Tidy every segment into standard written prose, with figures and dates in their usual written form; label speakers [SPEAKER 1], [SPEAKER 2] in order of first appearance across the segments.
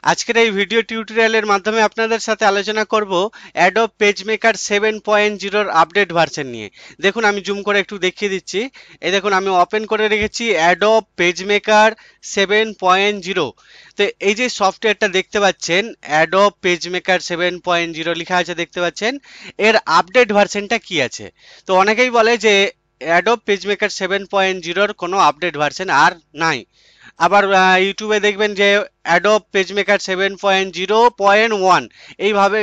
[SPEAKER 1] আজকের এই ভিডিও টিউটোরিয়ালের মাধ্যমে আপনাদের সাথে আলোচনা করব অ্যাডোব পেজমেকার 7.0 এর আপডেট ভার্সন নিয়ে। দেখুন আমি জুম করে একটু দেখিয়ে দিচ্ছি। এই দেখুন আমি ওপেন করে রেখেছি অ্যাডোব পেজমেকার 7.0। তো এই যে সফটওয়্যারটা দেখতে পাচ্ছেন অ্যাডোব পেজমেকার 7.0 লেখা আছে দেখতে পাচ্ছেন, এর আপডেট ভার্সনটা কি আছে। তো অনেকেই বলে যে অ্যাডোব পেজমেকার 7.0 কোনো আপডেট ভার্সন আর নাই। আবার ইউটিউবে দেখবেন যে অ্যাডোব পেজমেকার 7.0.1 এইভাবে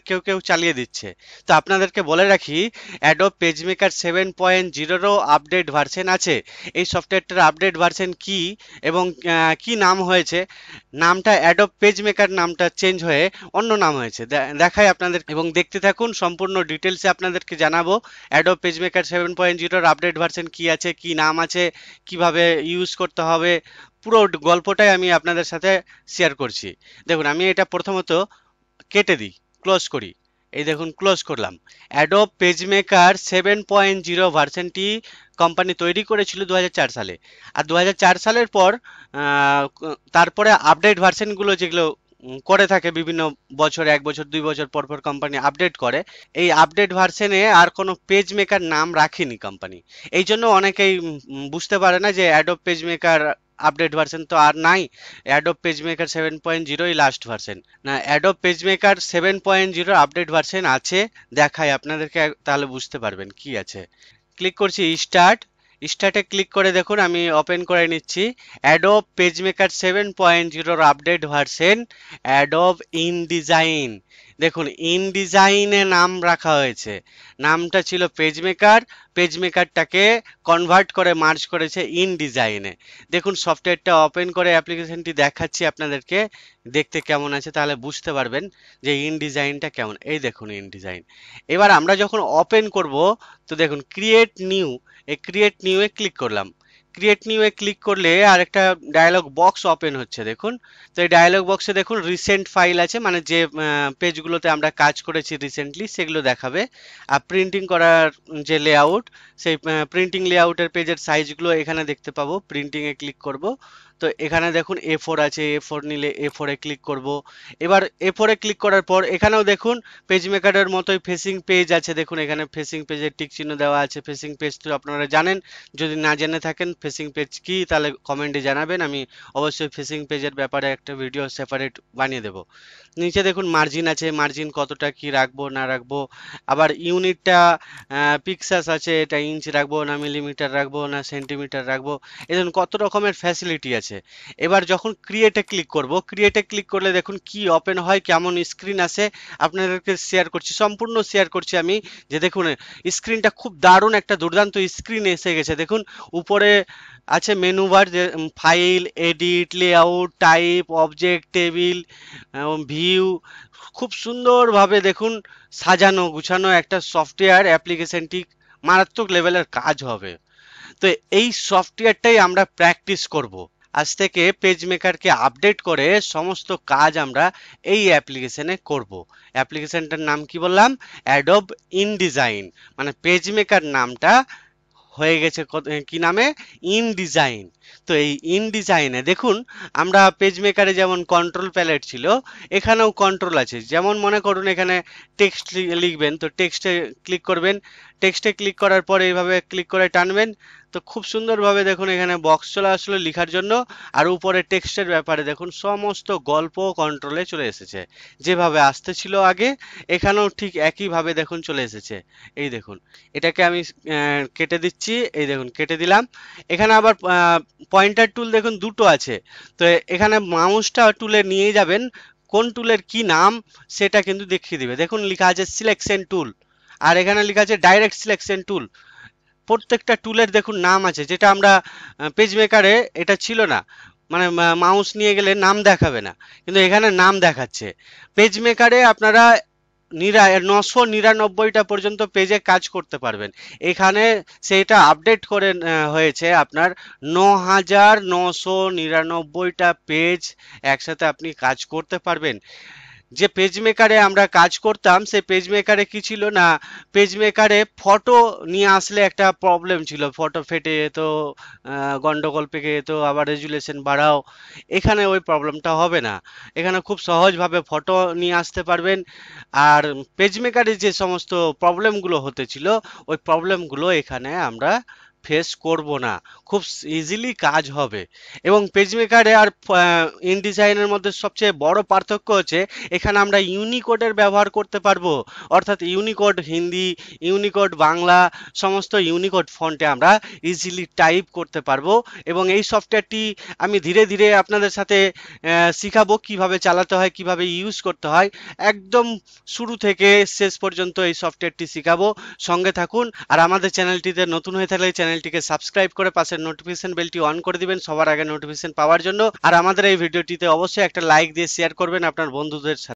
[SPEAKER 1] কেউ কেউ চালিয়ে দিচ্ছে। তো আপনাদেরকে বলে রাখি, অ্যাডোব পেজমেকার 7.0-রও আপডেট ভার্সন আছে। এই সফটওয়্যারটার আপডেট ভার্সন কি এবং কি নাম হয়েছে, নামটা অ্যাডোব পেজমেকার নামটা চেঞ্জ হয়ে অন্য নাম হয়েছে, দেখাই আপনাদের এবং দেখতে থাকুন। সম্পূর্ণ ডিটেলসে আপনাদেরকে জানাবো অ্যাডোব পেজমেকার 7.0-র আপডেট ভার্সন কি আছে, কি নাম আছে, কিভাবে ইউজ করতে হবে, পুরো গল্পটাই আমি আপনাদের সাথে শেয়ার করছি। দেখুন আমি এটা প্রথমত কেটে দিই, ক্লোজ করি। এই দেখুন ক্লোজ করলাম। অ্যাডোব পেজমেকার 7.0 ভার্সনটি কোম্পানি তৈরি করেছিল 2004 সালে। আর 2004 সালের পর তারপরে আপডেট ভার্সনগুলো যেগুলো করে থাকে বিভিন্ন বছর, 1 বছর 2 বছর পর পর কোম্পানি আপডেট করে। এই আপডেট ভার্সনে আর কোনো পেজ মেকার নাম রাখেনি কোম্পানি। এই জন্য অনেকেই বুঝতে পারে না যে Adobe page maker update version তো আর নাই, অ্যাডোব পেজমেকার 7.0-ই লাস্ট ভার্সন। না, অ্যাডোব পেজমেকার 7.0 আপডেট ভার্সন আছে, দেখাই আপনাদেরকে, তাহলে বুঝতে পারবেন কি আছে। ক্লিক করছি স্টার্টে ক্লিক করে দেখুন আমি ওপেন করে নিচ্ছি অ্যাডোব পেজমেকার 7.0-র আপডেট ভার্সন অ্যাডোব ইনডিজাইন। দেখুন ইনডিজাইনে নাম রাখা হয়েছে, নামটা ছিল পেজমেকার, পেজমেকারটাকে কনভার্ট করে মার্জ করেছে ইনডিজাইনে। দেখুন সফটওয়্যারটা ওপেন করে অ্যাপ্লিকেশনটি দেখাচ্ছি আপনাদেরকে, দেখতে কেমন আছে তাহলে বুঝতে পারবেন যে ইনডিজাইনটা কেমন। এই দেখুন ইনডিজাইন। এবার আমরা যখন ওপেন করব, তো দেখুন ক্রিয়েট নিউ, এই ক্রিয়েট নিউ এ ক্লিক করলাম। ক্রিয়েট নিউ এ ক্লিক করলে আরেকটা ডায়লগ বক্স ওপেন হচ্ছে দেখুন। তো এই ডায়লগ বক্সে দেখুন রিসেন্ট ফাইল আছে, মানে যে পেজগুলোতে আমরা কাজ করেছি রিসেন্টলি সেগুলো দেখাবে। আর প্রিন্টিং করার যে লেআউট, সেই প্রিন্টিং লেআউটের পেজের সাইজগুলো এখানে দেখতে পাবো। প্রিন্টিং এ ক্লিক করব, তো এখানে দেখুন A4 আছে, A4 নিলে A4 এ ক্লিক করব। এবার A4 এ ক্লিক করার পর এখানেও দেখুন পেজ মেকারের মতোই ফেসিং পেজ আছে। দেখুন এখানে ফেসিং পেজের টিক চিহ্ন দেওয়া আছে। ফেসিং পেজ তো আপনারা জানেন, যদি না জেনে থাকেন ফেসিং পেজ কি তাহলে কমেন্টে জানাবেন, আমি অবশ্যই ফেসিং পেজের ব্যাপারে একটা ভিডিও সেপারেট বানিয়ে দেব। নিচে দেখুন মার্জিন আছে, মার্জিন কতটা কি রাখবো না রাখবো। আবার ইউনিটটা পিক্সেলস আছে, এটা ইঞ্চ রাখবো না মিলিমিটার রাখবো না সেন্টিমিটার রাখবো। এই দেখুন কত রকমের ফ্যাসিলিটি আছে। এবার যখন ক্রিয়েটে ক্লিক করব, ক্রিয়েটে ক্লিক করলে দেখুন কি ওপেন হয়, কেমন স্ক্রিন আসে, আপনাদেরকে শেয়ার করছি, সম্পূর্ণ শেয়ার করছি আমি। যে দেখুন স্ক্রিনটা খুব দারুণ একটা দুর্দান্ত স্ক্রিন এসে গেছে। দেখুন উপরে আছে মেনু বার, যে file, edit, layout, type, object, table, view, খুব সুন্দরভাবে দেখুন সাজানো গুছানো একটা সফটওয়্যার। অ্যাপ্লিকেশনটি মারাত্মক লেভেলের কাজ হবে। তো এই সফটওয়্যারটাই আমরা প্র্যাকটিস করব। আজ থেকে পেজ মেকারকে আপডেট করে সমস্ত কাজ আমরা এই অ্যাপ্লিকেশনে করব। অ্যাপ্লিকেশনটার নাম কি বললাম? Adobe InDesign. মানে পেজ মেকার নামটা হয়ে গেছে কি নামে? ইনডিজাইন। তো এই ইনডিজাইনে দেখুন আমরা পেজ মেকারে যেমন কন্ট্রোল প্যালেট ছিল, এখানেও কন্ট্রোল আছে। যেমন মনে করুন এখানে টেক্সট লিখবেন, তো টেক্সটে ক্লিক করবেন। টেক্সটে ক্লিক করার পরে এইভাবে ক্লিক করে টানবেন, তো খুব সুন্দরভাবে দেখুন এখানে বক্স চলে আসলো লেখার জন্য। আর উপরে টেক্সটের ব্যাপারে দেখুন সমস্ত গল্প কন্ট্রোলে চলে এসেছে। যেভাবে আসতে ছিল আগে, এখানেও ঠিক একইভাবে দেখুন চলে এসেছে। এই দেখুন এটাকে আমি কেটে দিচ্ছি। এই দেখুন কেটে দিলাম। এখানে আবার পয়েন্টার টুল দেখুন দুটো আছে। তো এখানে মাউসটা টুলে নিয়ে যাবেন, কোন টুলের কি নাম সেটা কিন্তু দেখিয়ে দিবে। দেখুন লেখা আছে সিলেকশন টুল, আর এখানে লেখা আছে ডাইরেক্ট সিলেকশন টুল। প্রত্যেকটা টুলের দেখুন নাম আছে, যেটা আমরা পেজ মেকারে এটা ছিল না। মানে মাউস নিয়ে গেলে নাম দেখাবে না, কিন্তু এখানে নাম দেখাচ্ছে। পেজ মেকারে আপনারা 999টা পর্যন্ত পেজে কাজ করতে পারবেন। এখানে সেটা আপডেট করে হয়েছে আপনার 9999টা পেজ একসাথে আপনি কাজ করতে পারবেন। যে পেজ মেকারে আমরা কাজ করতাম সেই পেজ মেকারে কি ছিল না, পেজ মেকারে ফটো নিয়ে আসলে একটা প্রবলেম ছিল, ফটো ফেটে যেত, গন্ডগোল পেকে যেত, আবার রেজুলেশন বাড়াও। এখানে ওই প্রবলেমটা হবে না, এখানে খুব সহজভাবে ফটো নিয়ে আসতে পারবেন। আর পেজ মেকারে যে সমস্ত প্রবলেমগুলো হতেছিল ওই প্রবলেমগুলো এখানে আমরা ফেস করব না, খুব ইজিলি কাজ হবে। এবং পেজ মেকারে আর ইনডিজাইনের মধ্যে সবচেয়ে বড় পার্থক্য হচ্ছে এখানে আমরা ইউনিকোডের ব্যবহার করতে পারবো, অর্থাৎ ইউনিকোড হিন্দি, ইউনিকোড বাংলা, সমস্ত ইউনিকোড ফন্টে আমরা ইজিলি টাইপ করতে পারবো। এবং এই সফটওয়্যারটি আমি ধীরে ধীরে আপনাদের সাথে শিখাবো কিভাবে চালাতে হয়, কিভাবে ইউজ করতে হয়, একদম শুরু থেকে শেষ পর্যন্ত এই সফটওয়্যারটি শিখাবো। সঙ্গে থাকুন। আর আমাদের চ্যানেলটিতে নতুন হয়ে থাকলে চ্যানেলটিকে সাবস্ক্রাইব করে পাশের নোটিফিকেশন বেলটি অন করে দিবেন সবার আগে নোটিফিকেশন পাওয়ার জন্য। আর আমাদের এই ভিডিওটিতে অবশ্যই একটা লাইক দিয়ে শেয়ার করবেন আপনার বন্ধুদের সাথে।